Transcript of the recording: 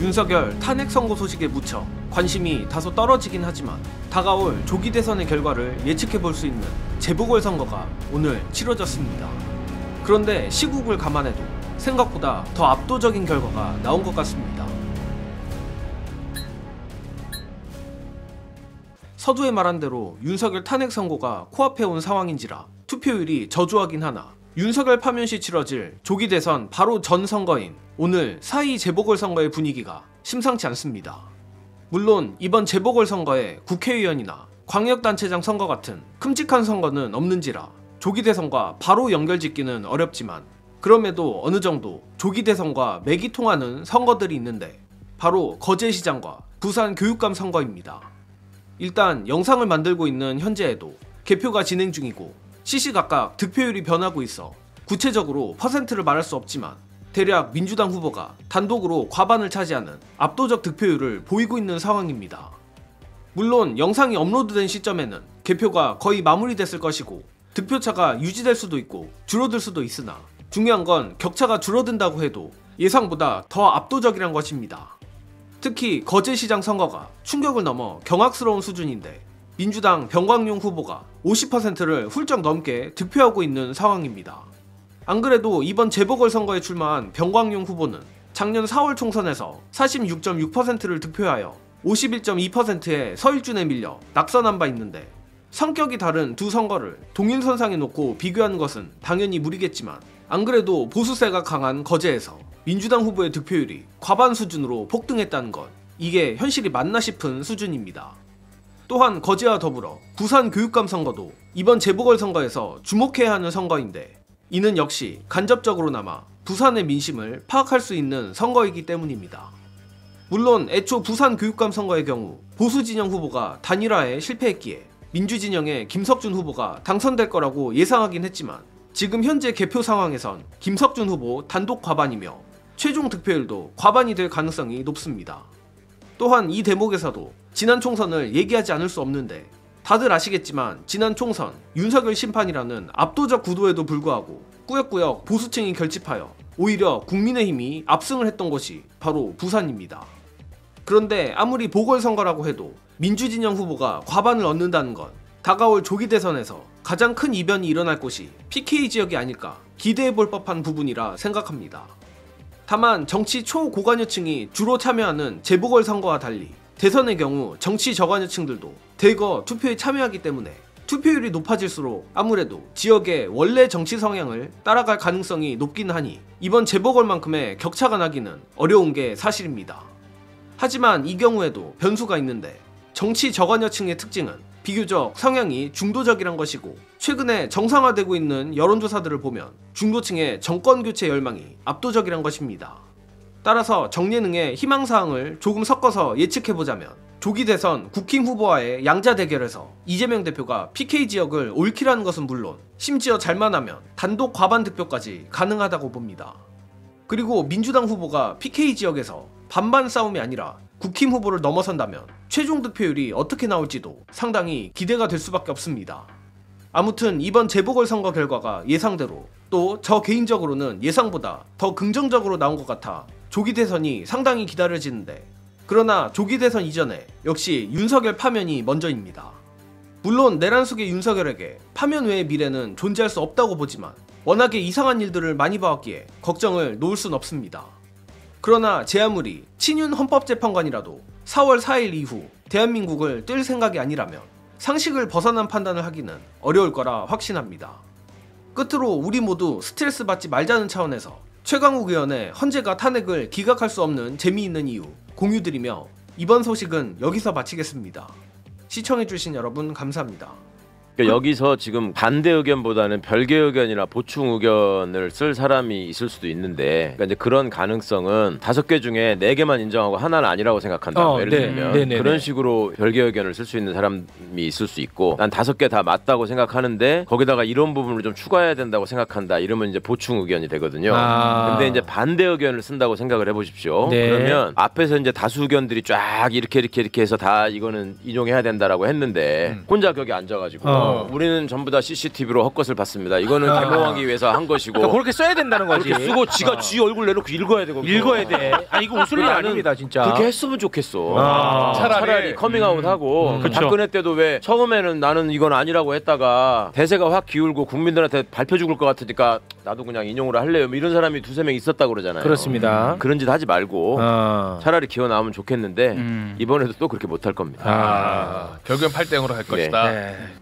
윤석열 탄핵 선고 소식에 묻혀 관심이 다소 떨어지긴 하지만 다가올 조기 대선의 결과를 예측해 볼 수 있는 재보궐선거가 오늘 치러졌습니다. 그런데 시국을 감안해도 생각보다 더 압도적인 결과가 나온 것 같습니다. 서두에 말한 대로 윤석열 탄핵 선고가 코앞에 온 상황인지라 투표율이 저조하긴 하나 윤석열 파면 시 치러질 조기 대선 바로 전 선거인 오늘 4.2 재보궐선거의 분위기가 심상치 않습니다. 물론 이번 재보궐선거에 국회의원이나 광역단체장 선거 같은 큼직한 선거는 없는지라 조기 대선과 바로 연결짓기는 어렵지만 그럼에도 어느 정도 조기 대선과 맥이 통하는 선거들이 있는데 바로 거제시장과 부산 교육감 선거입니다. 일단 영상을 만들고 있는 현재에도 개표가 진행 중이고 시시각각 득표율이 변하고 있어 구체적으로 퍼센트를 말할 수 없지만 대략 민주당 후보가 단독으로 과반을 차지하는 압도적 득표율을 보이고 있는 상황입니다. 물론 영상이 업로드된 시점에는 개표가 거의 마무리됐을 것이고 득표차가 유지될 수도 있고 줄어들 수도 있으나 중요한 건 격차가 줄어든다고 해도 예상보다 더 압도적이란 것입니다. 특히 거제시장 선거가 충격을 넘어 경악스러운 수준인데 민주당 병광용 후보가 50%를 훌쩍 넘게 득표하고 있는 상황입니다. 안 그래도 이번 재보궐선거에 출마한 병광용 후보는 작년 4월 총선에서 46.6%를 득표하여 51.2%의 서일준에 밀려 낙선한 바 있는데 성격이 다른 두 선거를 동일선상에 놓고 비교하는 것은 당연히 무리겠지만 안 그래도 보수세가 강한 거제에서 민주당 후보의 득표율이 과반 수준으로 폭등했다는 것, 이게 현실이 맞나 싶은 수준입니다. 또한 거제와 더불어 부산 교육감 선거도 이번 재보궐선거에서 주목해야 하는 선거인데 이는 역시 간접적으로나마 부산의 민심을 파악할 수 있는 선거이기 때문입니다. 물론 애초 부산 교육감 선거의 경우 보수진영 후보가 단일화에 실패했기에 민주진영의 김석준 후보가 당선될 거라고 예상하긴 했지만 지금 현재 개표 상황에선 김석준 후보 단독 과반이며 최종 득표율도 과반이 될 가능성이 높습니다. 또한 이 대목에서도 지난 총선을 얘기하지 않을 수 없는데 다들 아시겠지만 지난 총선 윤석열 심판이라는 압도적 구도에도 불구하고 꾸역꾸역 보수층이 결집하여 오히려 국민의힘이 압승을 했던 곳이 바로 부산입니다. 그런데 아무리 보궐선거라고 해도 민주진영 후보가 과반을 얻는다는 건 다가올 조기 대선에서 가장 큰 이변이 일어날 곳이 PK 지역이 아닐까 기대해볼 법한 부분이라 생각합니다. 다만 정치 초고관여층이 주로 참여하는 재보궐선거와 달리 대선의 경우 정치 저관여층들도 대거 투표에 참여하기 때문에 투표율이 높아질수록 아무래도 지역의 원래 정치 성향을 따라갈 가능성이 높긴 하니 이번 재보궐만큼의 격차가 나기는 어려운 게 사실입니다. 하지만 이 경우에도 변수가 있는데 정치 저관여층의 특징은 비교적 성향이 중도적이란 것이고 최근에 정상화되고 있는 여론조사들을 보면 중도층의 정권교체 열망이 압도적이란 것입니다. 따라서 정예능의 희망사항을 조금 섞어서 예측해보자면 조기 대선 국힘 후보와의 양자 대결에서 이재명 대표가 PK 지역을 옳기라는 것은 물론 심지어 잘만 하면 단독 과반 득표까지 가능하다고 봅니다. 그리고 민주당 후보가 PK 지역에서 반반 싸움이 아니라 국힘 후보를 넘어선다면 최종 득표율이 어떻게 나올지도 상당히 기대가 될 수밖에 없습니다. 아무튼 이번 재보궐선거 결과가 예상대로 또 저 개인적으로는 예상보다 더 긍정적으로 나온 것 같아 조기 대선이 상당히 기다려지는데 그러나 조기 대선 이전에 역시 윤석열 파면이 먼저입니다. 물론 내란 속의 윤석열에게 파면 외의 미래는 존재할 수 없다고 보지만 워낙에 이상한 일들을 많이 봐왔기에 걱정을 놓을 순 없습니다. 그러나 제 아무리 친윤 헌법재판관이라도 4월 4일 이후 대한민국을 뜰 생각이 아니라면 상식을 벗어난 판단을 하기는 어려울 거라 확신합니다. 끝으로 우리 모두 스트레스 받지 말자는 차원에서 최강욱 의원의 헌재가 탄핵을 기각할 수 없는 재미있는 이유 공유드리며 이번 소식은 여기서 마치겠습니다. 시청해주신 여러분 감사합니다. 그러니까 여기서 지금 반대 의견보다는 별개 의견이나 보충 의견을 쓸 사람이 있을 수도 있는데 그러니까 이제 그런 가능성은 5개 중에 4개만 인정하고 하나는 아니라고 생각한다. 예를 들면 그런 식으로 별개 의견을 쓸 수 있는 사람이 있을 수 있고 난 5개 다 맞다고 생각하는데 거기다가 이런 부분을 좀 추가해야 된다고 생각한다. 이러면 이제 보충 의견이 되거든요. 근데 이제 반대 의견을 쓴다고 생각을 해보십시오. 그러면 앞에서 이제 다수 의견들이 쫙 이렇게 해서 다 이거는 인용해야 된다라고 했는데 혼자 거기 앉아가지고 우리는 전부 다 CCTV로 헛것을 봤습니다. 이거는 개몽하기 위해서 한 것이고 그러니까 그렇게 써야 된다는 거지. 그렇게 쓰고 지가 지 얼굴 내놓고 읽어야 되고 읽어야 돼. 아 이거 웃을 일 나는 아닙니다 진짜. 그렇게 했으면 좋겠어. 차라리 커밍아웃하고 그 그쵸. 박근혜 때도 왜 처음에는 나는 이건 아니라고 했다가 대세가 확 기울고 국민들한테 밟혀 죽을 것 같으니까 나도 그냥 인용으로 할래요. 뭐 이런 사람이 두세 명 있었다고 그러잖아요. 그렇습니다. 그런 짓 하지 말고 차라리 기어 나오면 좋겠는데 이번에도 또 그렇게 못할 겁니다. 결국엔 8대0으로 할 것이다. 네.